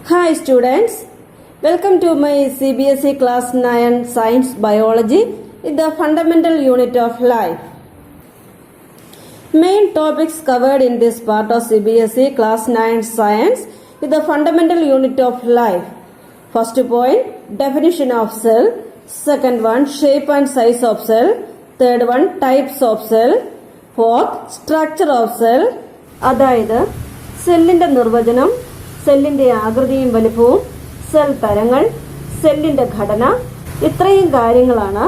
Hi students, welcome to my CBSE class 9 Science Biology in the fundamental unit of life. Main topics covered in this part of CBSE class 9 Science is the fundamental unit of life. First point, definition of cell. Second one, shape and size of cell. Third one, types of cell. Fourth, structure of cell. അതായത് സെല്ലിന്റെ നിർവചനം, സെല്ലിന്റെ ആകൃതിയും വലിപ്പവും, cell തരങ്ങൾ, സെല്ലിന്റെ ഘടന, ഇത്രയും കാര്യങ്ങളാണ്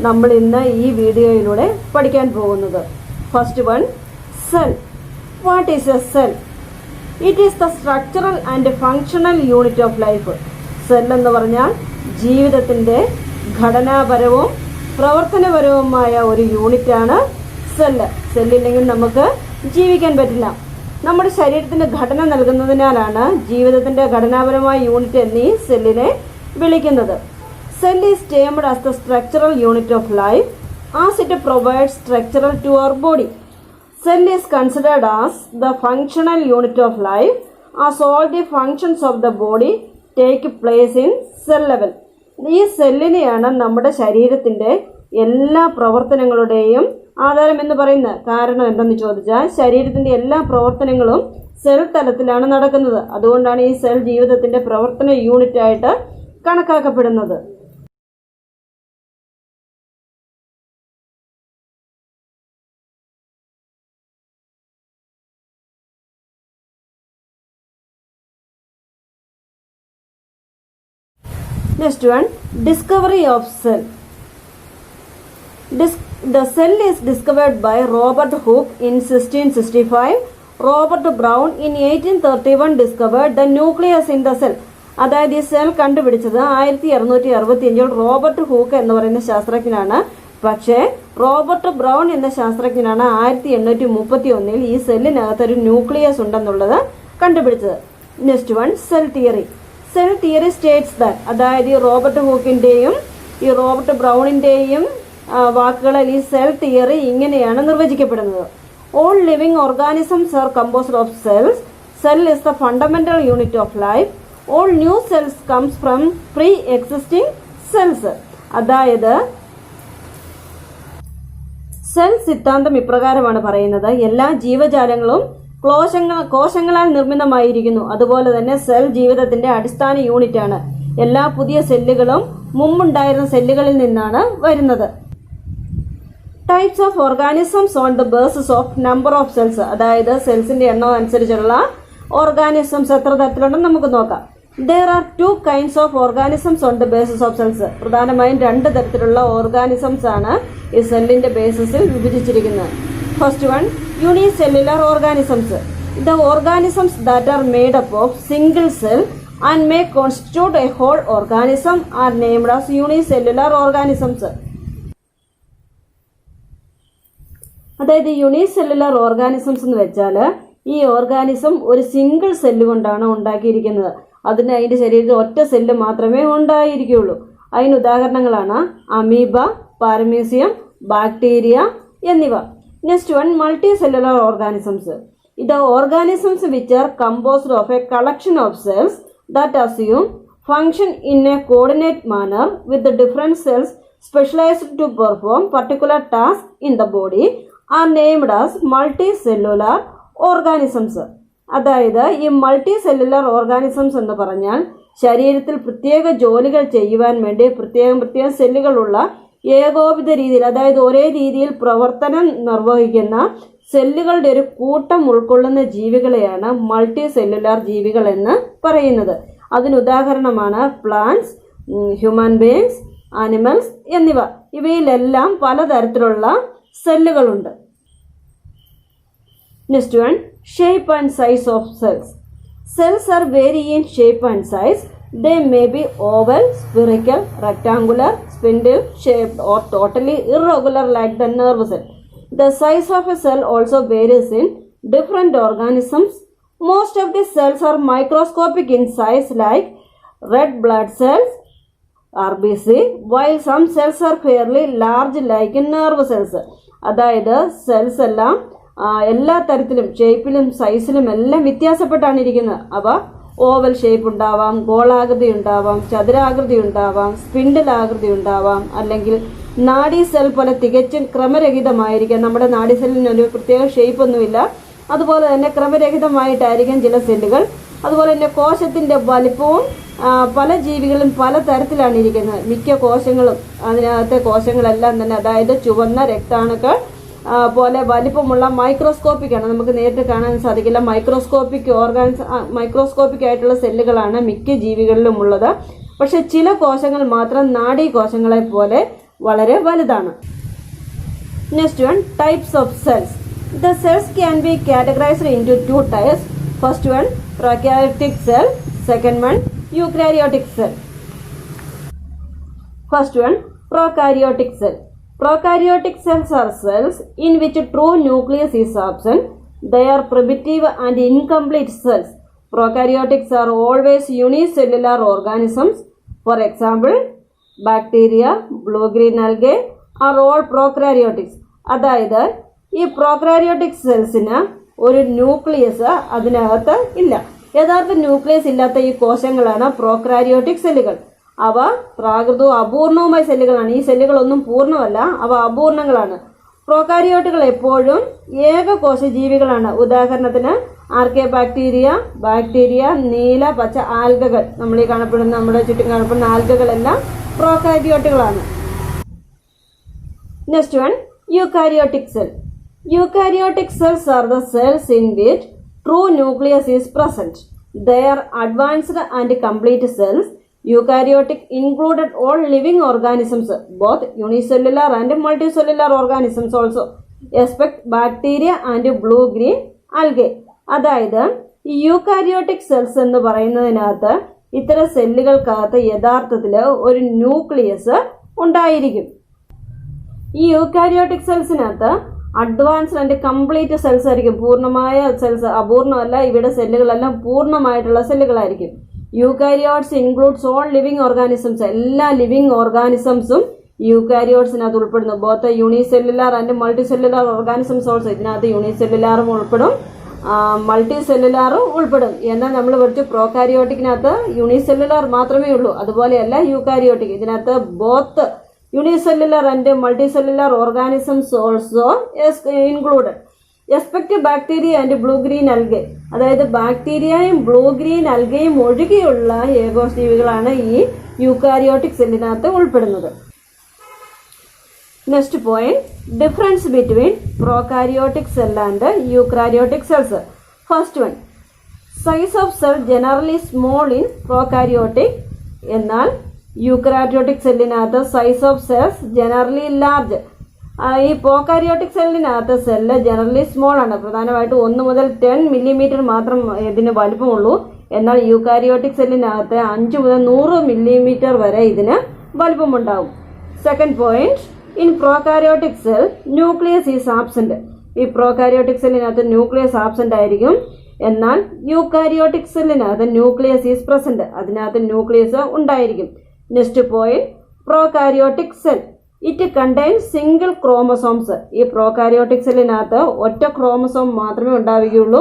നമ്മൾ ഇന്ന് ഈ വീഡിയോയിലൂടെ പഠിക്കാൻ പോകുന്നത്. First one, cell. What is A cell? It is the structural and functional unit of life. Cell എന്ന് പറഞ്ഞാൽ ജീവിതത്തിന്റെ ഘടനാപരവും പ്രവർത്തനപരവുമായ ഒരു യൂണിറ്റാണ് സെല്ല്. സെല്ലില്ലെങ്കിൽ നമുക്ക് ജീവിക്കാൻ പറ്റില്ല. നമ്മുടെ ശരീരത്തിന്റെ ഘടന നൽകുന്നതിനാലാണ് ജീവിതത്തിന്റെ ഘടനാപരമായ യൂണിറ്റ് എന്നീ സെല്ലിനെ വിളിക്കുന്നത്. Cell is termed as the structural unit of life as it provides structural to our body. Cell is considered as the functional unit of life as all the functions of the body take place in cell level. ഈ സെല്ലിനെയാണ് നമ്മുടെ ശരീരത്തിന്റെ എല്ലാ പ്രവർത്തനങ്ങളുടെയും ആധാരം എന്ന് പറയുന്നത്. കാരണം എന്തെന്ന് ചോദിച്ചാൽ ശരീരത്തിന്റെ എല്ലാ പ്രവർത്തനങ്ങളും സെൽ തലത്തിലാണ് നടക്കുന്നത്. അതുകൊണ്ടാണ് ഈ സെൽ ജീവിതത്തിന്റെ പ്രവർത്തന യൂണിറ്റ് ആയിട്ട് കണക്കാക്കപ്പെടുന്നത്. Next one, discovery of cell. The cell is discovered by Robert Hooke in 1665. Robert Brown in 1831 discovered the nucleus in the cell. അതായത് ഈ സെൽ കണ്ടുപിടിച്ചത് 1665 റോബർട്ട് ഹൂക്ക് എന്ന് പറയുന്ന ശാസ്ത്രജ്ഞനാണ്. പക്ഷേ റോബർട്ട് ബ്രൗൺ എന്ന ശാസ്ത്രജ്ഞനാണ് 1831 ഈ സെല്ലിനകത്ത് ഒരു ന്യൂക്ലിയസ് ഉണ്ടെന്നുള്ളത് കണ്ടുപിടിച്ചത്. Next one, cell theory. Cell theory States that, അതായത് ഈ റോബർട്ട് ഹൂക്കിന്റെയും ഈ റോബർട്ട് ബ്രൗണിന്റെയും വാക്കുകളിൽ ഈ സെൽ തിയറി ഇങ്ങനെയാണ് നിർവചിക്കപ്പെടുന്നത്. All living organisms are composed of cells. Cell is the fundamental unit of life. All new cells comes from pre existing cells. അതായത് cell സിദ്ധാന്തം ഇപ്രകാരമാണ് പറയുന്നത്: എല്ലാ ജീവജാലങ്ങളും കോശങ്ങളാൽ നിർമ്മിതമായിരിക്കുന്നു. അതുപോലെ തന്നെ സെൽ ജീവിതത്തിന്റെ അടിസ്ഥാന യൂണിറ്റ് ആണ്. എല്ലാ പുതിയ സെല്ലുകളും മുമ്പുണ്ടായിരുന്ന സെല്ലുകളിൽ നിന്നാണ് വരുന്നത്. Types of organisms on the basis of number of cells. അതായത് സെൽസിന്റെ എണ്ണം അനുസരിച്ചുള്ള ഓർഗാനിസംസ് എത്ര തരത്തിലുണ്ടെന്ന് നമുക്ക് നോക്കാം. There are two kinds of organisms on the basis of cells. പ്രധാനമായും രണ്ട് തരത്തിലുള്ള ഓർഗാനിസംസ് ആണ് ഈ സെല്ലിന്റെ ബേസിസിൽ വിഭജിച്ചിരിക്കുന്നത്. First one, unicellular organisms. The organisms that are made up of single cell and may constitute a whole organism are named as unicellular organisms. അതായത് unicellular organisms എന്ന് വെച്ചാൽ ഈ ഓർഗാനിസം ഒരു സിംഗിൾ സെല്ല് കൊണ്ടാണ് ഉണ്ടാക്കിയിരിക്കുന്നത്. അതിന് അതിന്റെ ശരീരത്തിൽ ഒറ്റ സെല്ല് മാത്രമേ ഉണ്ടായിരിക്കുകയുള്ളൂ. അതിന് ഉദാഹരണങ്ങളാണ് അമീബ, പാരമീസിയം, ബാക്ടീരിയ എന്നിവ. Next one, multi cellular organisms. The organisms which are composed of a collection of cells that assume function in a coordinate manner with the different cells specialized to perform particular tasks in the body are named as multicellular organisms. അതായത് ഈ multi cellular organisms എന്ന് പറഞ്ഞാൽ ശരീരത്തിൽ പ്രത്യേക ജോലികൾ ചെയ്യുവാൻ വേണ്ടി പ്രത്യേക സെല്ലുകളുള്ള ഏകോപിത രീതിയിൽ, അതായത് ഒരേ രീതിയിൽ പ്രവർത്തനം നിർവഹിക്കുന്ന സെല്ലുകളുടെ ഒരു കൂട്ടം ഉൾക്കൊള്ളുന്ന ജീവികളെയാണ് മൾട്ടി സെല്ലുലാർ ജീവികൾ എന്ന് പറയുന്നത്. അതിനുദാഹരണമാണ് പ്ലാന്റ്സ്, ഹ്യൂമൻ ബീയിങ്സ്, ആനിമൽസ് എന്നിവ. ഇവയിലെല്ലാം പലതരത്തിലുള്ള സെല്ലുകളുണ്ട്. Next one, shape and size of cells. Cells are vary in shape and size. They may be oval, spherical, rectangular, spindle shaped or totally irregular like the nerve cell. The size of a cell also varies in different organisms. Most of the cells are microscopic in size like red blood cells, RBC, while some cells are fairly large like nerve cells. അതായത് cells എല്ലാം എല്ലാ തരത്തിലും ഷേപ്പിലും സൈസിലും എല്ലാം വ്യത്യാസപ്പെട്ടാണ് ഇരിക്കുന്നത്. അവ oval shape ഉണ്ടാവാം, ഗോളാകൃതി ഉണ്ടാവാം, ചതുരാകൃതി ഉണ്ടാവാം, സ്പിൻഡിലാകൃതി ഉണ്ടാവാം, അല്ലെങ്കിൽ നാഡീ സെൽ പോലെ തികച്ചും ക്രമരഹിതമായിരിക്കാം. നമ്മുടെ നാഡീ സെല്ലിന് ഒരു പ്രത്യേക ഷേപ്പ് ഒന്നുമില്ല, അതുപോലെ തന്നെ ക്രമരഹിതമായിട്ടായിരിക്കും ചില സെല്ലുകൾ. അതുപോലെ തന്നെ കോശത്തിൻ്റെ വലിപ്പവും പല ജീവികളും പല തരത്തിലാണ് ഇരിക്കുന്നത്. മിക്ക കോശങ്ങളും അതിനകത്തെ കോശങ്ങളെല്ലാം തന്നെ അതായത് ചുവന്ന രക്താണുക്കൾ പോലെ വലിപ്പമുള്ള മൈക്രോസ്കോപ്പിക്കാണ്, നമുക്ക് നേരിട്ട് കാണാൻ സാധിക്കില്ല. മൈക്രോസ്കോപ്പിക് ആയിട്ടുള്ള സെല്ലുകളാണ് മിക്ക ജീവികളിലും ഉള്ളത്. പക്ഷെ ചില കോശങ്ങൾ മാത്രം നാഡീ കോശങ്ങളെ പോലെ വളരെ വലുതാണ്. Next one, types of cells. The cells can be categorized into two types. First one, prokaryotic cell. Second one, eukaryotic cell. First one, prokaryotic cell. Prokaryotic cells are cells in which true nucleus is absent. They are primitive and incomplete cells. Prokaryotics are always unicellular organisms. For example, bacteria, blue-green algae are all prokaryotics. അതായത് ഈ prokaryotic സെൽസിന് ഒരു nucleus അതിനകത്ത് ഇല്ല. യഥാർത്ഥ nucleus ഇല്ലാത്ത ഈ കോശങ്ങളാണ് prokaryotic സെല്ലുകൾ. അവ പ്രാകൃതവും അപൂർണവുമായ സെല്ലുകളാണ്. ഈ സെല്ലുകളൊന്നും പൂർണ്ണമല്ല, അവ അപൂർണങ്ങളാണ്. പ്രോകാരിയോട്ടുകൾ എപ്പോഴും ഏകകോശ ജീവികളാണ്. ഉദാഹരണത്തിന് ആർക്കെ ബാക്ടീരിയ, നീല പച്ച ആൽഗകൾ, നമ്മളീ കാണപ്പെടുന്ന നമ്മുടെ ചുറ്റും കാണപ്പെടുന്ന ആൽഗകളെല്ലാം പ്രോകാരിയോട്ടുകളാണ്. Next one, eukaryotic cell. Eukaryotic cells are the cells in which true nucleus is present. They are advanced and complete cells. Eukaryotic included all living organisms, both unicellular and multicellular organisms also, except bacteria and blue-green algae. അതായത് ഈ eukaryotic cells എന്ന് പറയുന്നതിനകത്ത് ഇത്തരം സെല്ലുകൾക്കകത്ത് യഥാർത്ഥത്തിൽ ഒരു nucleus ഉണ്ടായിരിക്കും. ഈ eukaryotic സെൽസിനകത്ത് advanced and complete cells ആയിരിക്കും. പൂർണ്ണമായ സെൽസ്, അപൂർണമല്ല. ഇവിടെ സെല്ലുകളെല്ലാം പൂർണ്ണമായിട്ടുള്ള സെല്ലുകളായിരിക്കും. Eukaryotes includes all living organisms. എല്ലാ ലിവിങ് ഓർഗാനിസംസും യൂകാരിയോട്സിനകത്ത് ഉൾപ്പെടുന്നു. Both unicellular and multicellular organisms also. ഇതിനകത്ത് യൂണിസെല്ലുലാറും ഉൾപ്പെടും, മൾട്ടി സെല്ലുലാറും ഉൾപ്പെടും. എന്നാൽ നമ്മൾ പഠിച്ചു പ്രോകാരിയോട്ടിക്കിനകത്ത് യൂണിസെല്ലുലാർ മാത്രമേ ഉള്ളൂ. അതുപോലെയല്ല യൂകാരിയോട്ടിക്. ഇതിനകത്ത് both unicellular and multicellular organisms also is included. Except bacteria and blue-green algae. അതായത് ബാക്ടീരിയയും ബ്ലൂ-ഗ്രീൻ അൽഗയും ഒഴികെയുള്ള ഏകോശജീവികളാണ് ഈ യൂകാരിയോട്ടിക് സെല്ലിനകത്ത് ഉൾപ്പെടുന്നത്. Next point, difference between prokaryotic cell and eukaryotic cells. First one, size of cell generally small in prokaryotic, എന്നാൽ eukaryotic സെല്ലിനകത്ത് size of cells generally large. ഈ prokaryotic സെല്ലിനകത്ത് cell generally small ആണ്. പ്രധാനമായിട്ട് 1 മുതൽ 10 മില്ലിമീറ്റർ മാത്രം ഇതിന് വലിപ്പമുള്ളൂ. എന്നാൽ യൂകാരിയോട്ടിക് സെല്ലിനകത്ത് 5 മുതൽ 100 മില്ലിമീറ്റർ വരെ ഇതിന് വലിപ്പമുണ്ടാവും. Second point, in prokaryotic cell nucleus is absent. ഈ പ്രോകാരിയോട്ടിക് സെല്ലിനകത്ത് ന്യൂക്ലിയസ് ആബ്സെന്റ് ആയിരിക്കും. എന്നാൽ യൂകാരിയോട്ടിക് സെല്ലിനകത്ത് ന്യൂക്ലിയസ് ഈസ് പ്രസന്റ്. അതിനകത്ത് ന്യൂക്ലിയസ് ഉണ്ടായിരിക്കും. Next point, prokaryotic cell. It contains single chromosomes. ഈ പ്രോകാരിയോട്ടിക് സെല്ലിനകത്ത് ഒറ്റ ക്രോമസോം മാത്രമേ ഉണ്ടാവുകയുള്ളൂ.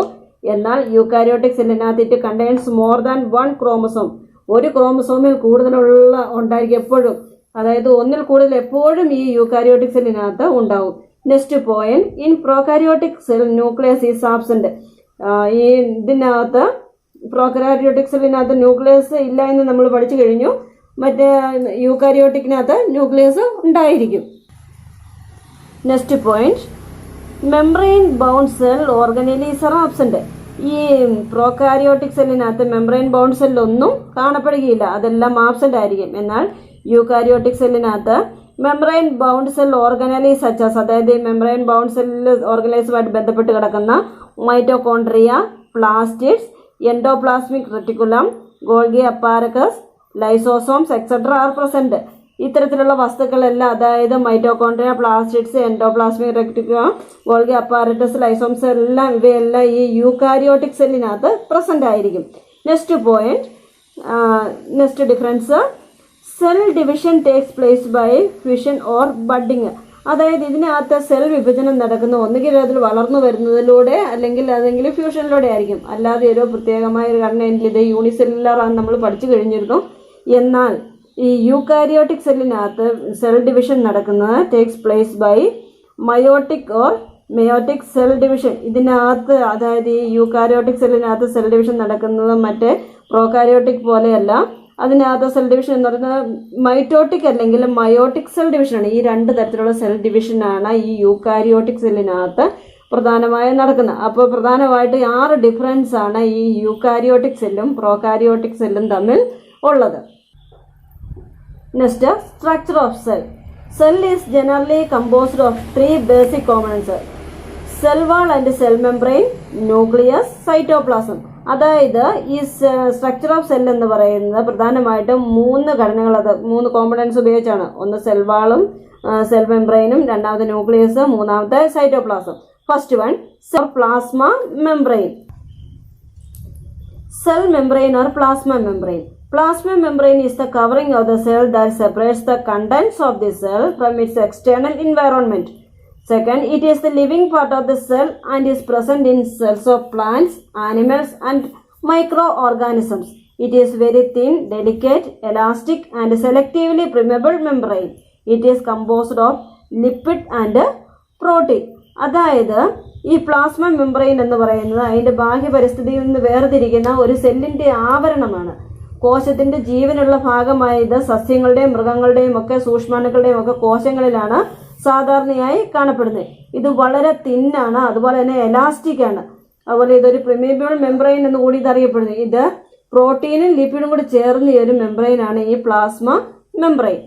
എന്നാൽ യൂകാരിയോട്ടിക് സെല്ലിനകത്ത് it contains more than 1 chromosome. ഒരു ക്രോമസോമിൽ കൂടുതലുള്ള ഉണ്ടായിരിക്കും എപ്പോഴും. അതായത് ഒന്നിൽ കൂടുതൽ എപ്പോഴും ഈ യൂകാരിയോട്ടിക് സെല്ലിനകത്ത് ഉണ്ടാവും. Next point, in prokaryotic cell nucleus is absent. ഈ ഇതിനകത്ത് പ്രോകാരിയോട്ടിക് സെല്ലിനകത്ത് ന്യൂക്ലിയസ് ഇല്ല എന്ന് നമ്മൾ പഠിച്ചു കഴിഞ്ഞു. മറ്റേ യൂകാരിയോട്ടിക്കിനകത്ത് ന്യൂക്ലിയസ് ഉണ്ടായിരിക്കും. Next point, membrane bound cell organelles are absent. ഈ പ്രോകാരിയോട്ടിക് സെല്ലിനകത്ത് മെംബ്രെയിൻ ബൗണ്ട് സെല്ലൊന്നും കാണപ്പെടുകയില്ല, അതെല്ലാം ആബ്സെന്റ് ആയിരിക്കും. എന്നാൽ യൂകാരിയോട്ടിക് സെല്ലിനകത്ത് membrane bound cell organelles such as, അതായത് മെംബ്രെയിൻ ബൗണ്ട് സെല്ല് ഓർഗനൈസുമായിട്ട് ബന്ധപ്പെട്ട് കിടക്കുന്ന mitochondria, plastids, endoplasmic reticulum, Golgi apparatus, lysosomes etcetera are present. ഇത്തരത്തിലുള്ള വസ്തുക്കളെല്ലാം, അതായത് mitochondria, plastids, endoplasmic reticulum, Golgi apparatus, lysosomes എല്ലാം ഇവയെല്ലാം ഈ യൂകാരിയോട്ടിക് സെല്ലിനകത്ത് പ്രസന്റ് ആയിരിക്കും. Next point, next difference, cell division takes place by fission or budding. അതായത് ഇതിനകത്ത് സെൽ വിഭജനം നടക്കുന്ന ഒന്നുകിൽ അതിൽ വളർന്നു വരുന്നതിലൂടെ അല്ലെങ്കിൽ അതെങ്കിലും ഫ്യൂഷനിലൂടെ ആയിരിക്കും. അല്ലാതെ ഒരു പ്രത്യേകമായ ഒരു കാരണം ഇത് യൂണിസെല്ലുലാർ ആണ് നമ്മൾ പഠിച്ചു കഴിഞ്ഞിരുന്നു. എന്നാൽ ഈ യൂക്കാരിയോട്ടിക് സെല്ലിനകത്ത് സെൽ ഡിവിഷൻ നടക്കുന്നത് takes place by mitotic or meiotic cell division. ഇതിനകത്ത് അതായത് ഈ യൂക്കാരിയോട്ടിക് സെല്ലിനകത്ത് സെൽ ഡിവിഷൻ നടക്കുന്നത് മറ്റേ പ്രോകാരിയോട്ടിക് പോലെയല്ല. അതിനകത്ത് സെൽ ഡിവിഷൻ എന്ന് പറയുന്നത് മൈറ്റോട്ടിക് അല്ലെങ്കിൽ മയോട്ടിക് സെൽ ഡിവിഷനാണ്. ഈ രണ്ട് തരത്തിലുള്ള സെൽ ഡിവിഷനാണ് ഈ യൂക്കാരിയോട്ടിക് സെല്ലിനകത്ത് പ്രധാനമായും നടക്കുന്നത്. അപ്പോൾ പ്രധാനമായിട്ട് 6 ഡിഫറൻസ് ആണ് ഈ യൂക്കാരിയോട്ടിക് സെല്ലും പ്രോകാരിയോട്ടിക് സെല്ലും തമ്മിൽ ഉള്ളത്. Next, structure of cell. Cell is generally composed of 3 basic components: cell wall and cell membrane, nucleus, cytoplasm. അതായത് ഈ സ്ട്രക്ചർ ഓഫ് സെൽ എന്ന് പറയുന്നത് പ്രധാനമായിട്ടും 3 ഘടനകൾ, അത് 3 കോമ്പണൻസ് ഉപയോഗിച്ചാണ്. ഒന്ന് സെൽ വാളും സെൽ മെംബ്രെയിനും, രണ്ടാമത്തെ ന്യൂക്ലിയസ്, മൂന്നാമത്തെ cytoplasm. First one, cell plasma membrane. Cell membrane or plasma membrane. Plasma membrane is the covering of the cell that separates the contents of the cell from its external environment. Second, it is the living part of the cell and is present in cells of plants, animals and microorganisms. It is very thin, delicate, elastic and selectively permeable membrane. It is composed of lipid and protein. അതായത് ഈ plasma membrane എന്ന് പറയുന്നത് അതിൻ്റെ ബാഹ്യപരിസ്ഥിതിയിൽ നിന്ന് വേർതിരിക്കുന്ന ഒരു സെല്ലിൻ്റെ ആവരണമാണ്. കോശത്തിൻ്റെ ജീവനുള്ള ഭാഗമായ ഇത് സസ്യങ്ങളുടെയും മൃഗങ്ങളുടെയും ഒക്കെ സൂക്ഷ്മാണുക്കളുടെയും ഒക്കെ കോശങ്ങളിലാണ് സാധാരണയായി കാണപ്പെടുന്നത്. ഇത് വളരെ തിന്നാണ്, അതുപോലെ തന്നെ എലാസ്റ്റിക് ആണ്. അതുപോലെ ഇതൊരു പ്രിമേബിൾ മെംബ്രെയിൻ എന്ന് കൂടി ഇതറിയപ്പെടുന്നു. ഇത് പ്രോട്ടീനും ലിപ്പിഡും കൂടി ചേർന്ന ഒരു മെംബ്രെയിനാണ് ഈ plasma membrane.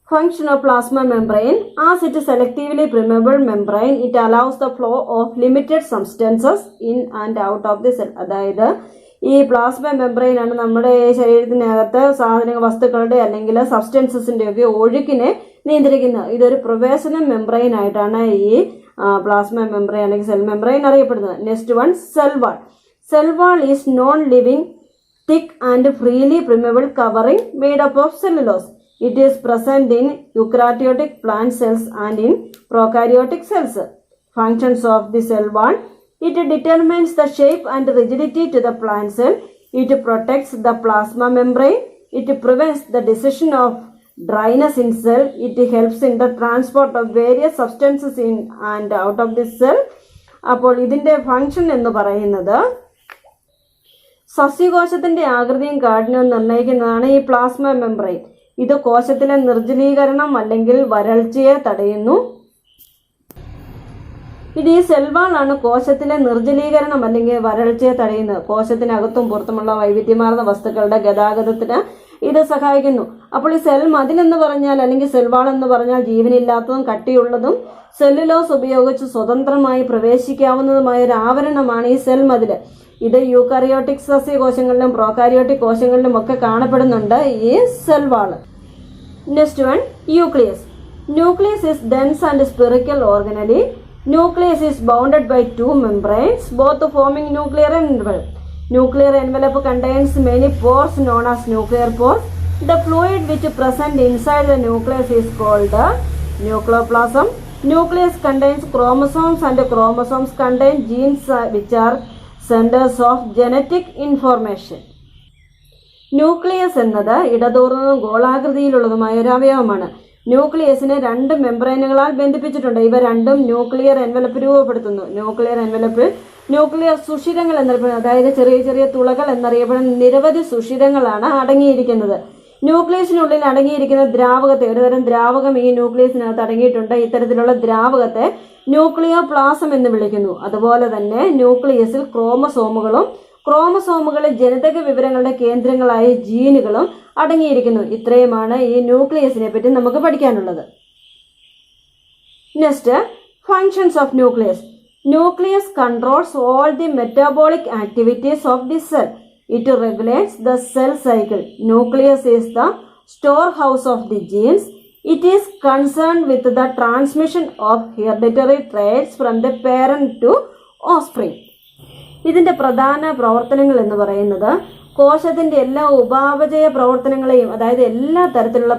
Function of plasma membrane. As it is selectively permeable membrane, it allows the flow of limited substances in and out of the cell. അതായത് ഈ പ്ലാസ്മ മെംബ്രെയിൻ ആണ് നമ്മുടെ ശരീരത്തിനകത്ത് വസ്തുക്കളുടെ അല്ലെങ്കിൽ സബ്സ്റ്റൻസസിന്റെ ഒക്കെ ഒഴുക്കിനെ നിയന്ത്രിക്കുന്നത്. ഇതൊരു പ്രവേശന മെംബ്രെയിൻ ആയിട്ടാണ് ഈ പ്ലാസ്മ മെംബ്രെയിൻ അല്ലെങ്കിൽ സെൽ മെംബ്രെയിൻ അറിയപ്പെടുന്നത്. Next one, cell wall. Cell wall is known living thick and freely permeable covering made up of cellulose. It is present in eukaryotic plant cells and in prokaryotic cells. Functions of the cell wall. It determines the shape and rigidity to the plant cell. It protects the plasma membrane. It prevents the decision of dryness in cell. It helps in the transport of various substances in and out of the cell. അപ്പോൾ ഇതിൻ്റെ function എന്ന് പറയുന്നത് സസ്യകോശത്തിന്റെ ആകൃതിയും കാഠിന്യവും നിർണ്ണയിക്കുന്നതാണ് ഈ plasma membrane. ഇത് കോശത്തിലെ നിർജ്ജലീകരണം അല്ലെങ്കിൽ വരൾച്ചയെ തടയുന്നു. ഇത് ഈ സെൽവാളാണ് കോശത്തിലെ നിർജ്ജലീകരണം അല്ലെങ്കിൽ വരൾച്ചയെ തടയുന്നത്. കോശത്തിനകത്തും പുറത്തുമുള്ള വൈവിധ്യമാർന്ന വസ്തുക്കളുടെ ഗതാഗതത്തിന് ഇത് സഹായിക്കുന്നു. അപ്പോൾ ഈ സെൽ മതിൽ എന്ന് പറഞ്ഞാൽ അല്ലെങ്കിൽ സെൽവാൾ എന്ന് പറഞ്ഞാൽ ജീവനില്ലാത്തതും കട്ടിയുള്ളതും സെല്ലുലോസ് ഉപയോഗിച്ച് സ്വതന്ത്രമായി പ്രവേശിക്കാവുന്നതുമായ ഒരു ആവരണമാണ് ഈ സെൽ മതിൽ. ഇത് യൂക്കാരിയോട്ടിക് സസ്യകോശങ്ങളിലും പ്രോകാരിയോട്ടിക് കോശങ്ങളിലും ഒക്കെ കാണപ്പെടുന്നുണ്ട് ഈ cell wall. Next one, nucleus. Nucleus is dense and spherical organelle. Nucleus is bounded by 2 membranes, both forming nuclear envelope. Nuclear envelope contains many pores known as nuclear pores. The fluid which is present inside the nucleus is called nucleoplasm. Nucleus contains chromosomes and chromosomes contain genes which are centers of genetic information. Nucleus എന്നത് ഇടതൂർന്നതും ഗോളാകൃതിയിലുള്ളതുമായ ഒരു അവയവമാണ്. ന്യൂക്ലിയസിനെ 2 മെംബ്രെയിനുകളാൽ ബന്ധിപ്പിച്ചിട്ടുണ്ട്. ഇവ രണ്ടും nuclear envelope രൂപപ്പെടുത്തുന്നു. Nuclear എൻവലപ്പിൽ nuclear സുഷിരങ്ങൾ എന്നറിയപ്പെടുന്നത്, അതായത് ചെറിയ ചെറിയ തുളകൾ എന്നറിയപ്പെടുന്ന നിരവധി സുഷിരങ്ങളാണ് അടങ്ങിയിരിക്കുന്നത്. ന്യൂക്ലിയസിനുള്ളിൽ അടങ്ങിയിരിക്കുന്ന ദ്രാവകത്തെ, ഒരുതരം ദ്രാവകം ഈ ന്യൂക്ലിയസിനകത്ത് അടങ്ങിയിട്ടുണ്ട്. ഇത്തരത്തിലുള്ള ദ്രാവകത്തെ ന്യൂക്ലിയോപ്ലാസം എന്ന് വിളിക്കുന്നു. അതുപോലെ തന്നെ ന്യൂക്ലിയസിൽ ക്രോമസോമുകളും ക്രോമസോമുകളിൽ ജനിതക വിവരങ്ങളുടെ കേന്ദ്രങ്ങളായ ജീനുകളും അടങ്ങിയിരിക്കുന്നു. ഇത്രയുമാണ് ഈ ന്യൂക്ലിയസിനെ പറ്റി നമുക്ക് പഠിക്കാനുള്ളത്. Next, functions of nucleus. Nucleus controls all the metabolic activities of the cell. It regulates the cell cycle. Nucleus is the store house of the genes. It is concerned with the transmission of hereditary traits from the parent to offspring. ഇതിന്റെ പ്രധാന പ്രവർത്തനങ്ങൾ എന്ന് പറയുന്നത് കോശത്തിന്റെ എല്ലാ ഉപാപചയ പ്രവർത്തനങ്ങളെയും, അതായത് എല്ലാ തരത്തിലുള്ള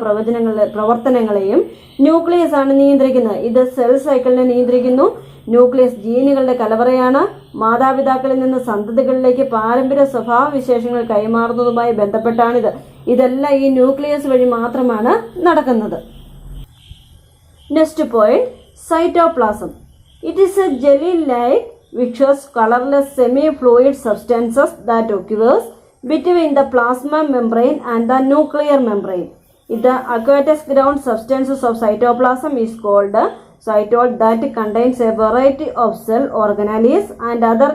പ്രവർത്തനങ്ങളെയും ന്യൂക്ലിയസ് ആണ് നിയന്ത്രിക്കുന്നത്. ഇത് സെൽ സൈക്കിളിനെ നിയന്ത്രിക്കുന്നു. ന്യൂക്ലിയസ് ജീനുകളുടെ കലവറയാണ്. മാതാപിതാക്കളിൽ നിന്ന് സന്തതികളിലേക്ക് പാരമ്പര്യ സ്വഭാവ വിശേഷങ്ങൾ കൈമാറുന്നതുമായി ബന്ധപ്പെട്ടാണിത്. ഇതെല്ലാം ഈ ന്യൂക്ലിയസ് വഴി മാത്രമാണ് നടക്കുന്നത്. Next point, cytoplasm. It is a jelly-like, viscous, colorless, semi-fluid substances that occurs between the plasma membrane and the nuclear membrane. The aqueous ground substances of cytoplasm is called cytol that contains a variety of cell organelles and other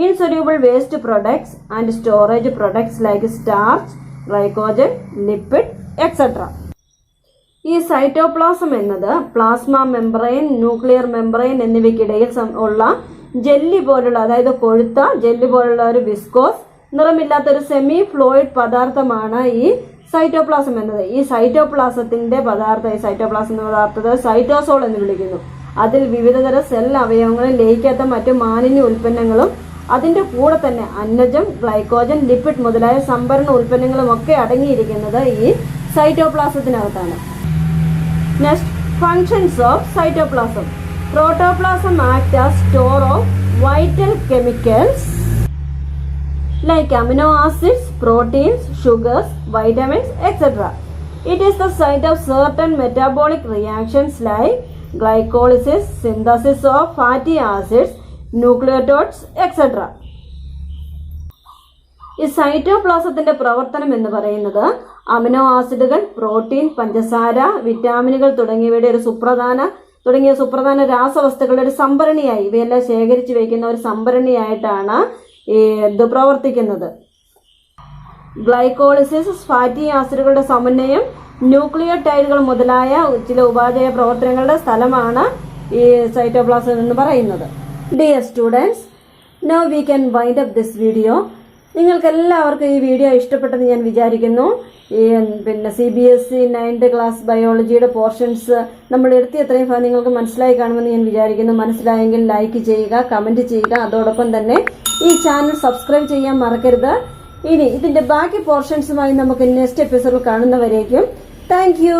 insoluble waste products and storage products like starch, glycogen, lipid, etc. ഈ cytoplasm എന്നത് plasma membrane, nuclear membrane എന്നിവയ്ക്കിടയിൽ ഉള്ള jelly പോലുള്ള, അതായത് കൊഴുത്ത jelly പോലുള്ള ഒരു viscous നിറമില്ലാത്ത ഒരു സെമി ഫ്ലൂയിഡ് പദാർത്ഥമാണ് ഈ സൈറ്റോപ്ലാസം എന്നത്. ഈ സൈറ്റോപ്ലാസത്തിന്റെ ഈ സൈറ്റോപ്ലാസം എന്ന പദാർത്ഥത്തെ സൈറ്റോസോൾ എന്ന് വിളിക്കുന്നു. അതിൽ വിവിധതരം സെൽ അവയവങ്ങളിൽ ലയിക്കാത്ത മറ്റു മാലിന്യ ഉൽപ്പന്നങ്ങളും അതിന്റെ കൂടെ തന്നെ അന്നജം, ഗ്ലൈക്കോജൻ, ലിപ്പിഡ് മുതലായ സംഭരണ ഉൽപ്പന്നങ്ങളും ഒക്കെ അടങ്ങിയിരിക്കുന്നത് ഈ സൈറ്റോപ്ലാസത്തിനകത്താണ്. Next, functions of cytoplasm. Protoplasm acts as store of vital chemicals like amino acids, proteins, sugars, vitamins, etc. It is the site of certain metabolic reactions like glycolysis, synthesis of fatty acids, nucleotides, etc. ഈ സൈറ്റോപ്ലാസത്തിന്റെ പ്രവർത്തനം എന്ന് പറയുന്നത് amino ആസിഡുകൾ, protein, പഞ്ചസാര, വിറ്റാമിനുകൾ തുടങ്ങിയ സുപ്രധാന രാസവസ്തുക്കളുടെ ഒരു സംഭരണിയായി, ഇവയെല്ലാം ശേഖരിച്ചു വയ്ക്കുന്ന ഒരു സംഭരണിയായിട്ടാണ് ഇത് പ്രവർത്തിക്കുന്നത്. ഗ്ലൈക്കോളിസിസ്, ഫാറ്റി ആസിഡുകളുടെ സമന്വയം, ന്യൂക്ലിയോടൈഡുകൾ മുതലായ ചില ഉപാപചയ പ്രവർത്തനങ്ങളുടെ സ്ഥലമാണ് ഈ സൈറ്റോപ്ലാസം എന്ന് പറയുന്നത്. Dear students, now we can wind up this video. നിങ്ങൾക്ക് എല്ലാവർക്കും ഈ വീഡിയോ ഇഷ്ടപ്പെട്ടെന്ന് ഞാൻ വിചാരിക്കുന്നു. പിന്നെ CBSE 9th ക്ലാസ് ബയോളജിയുടെ പോർഷൻസ് നമ്മൾ എത്രയും നിങ്ങൾക്ക് മനസ്സിലായി കാണുമെന്ന് ഞാൻ വിചാരിക്കുന്നു. മനസ്സിലായെങ്കിൽ ലൈക്ക് ചെയ്യുക, കമന്റ് ചെയ്യുക. അതോടൊപ്പം തന്നെ ഈ ചാനൽ സബ്സ്ക്രൈബ് ചെയ്യാൻ മറക്കരുത്. ഇനി ഇതിന്റെ ബാക്കി പോർഷൻസുമായി നമുക്ക് നെക്സ്റ്റ് എപ്പിസോഡിൽ കാണുന്നവരേക്കും താങ്ക് യു.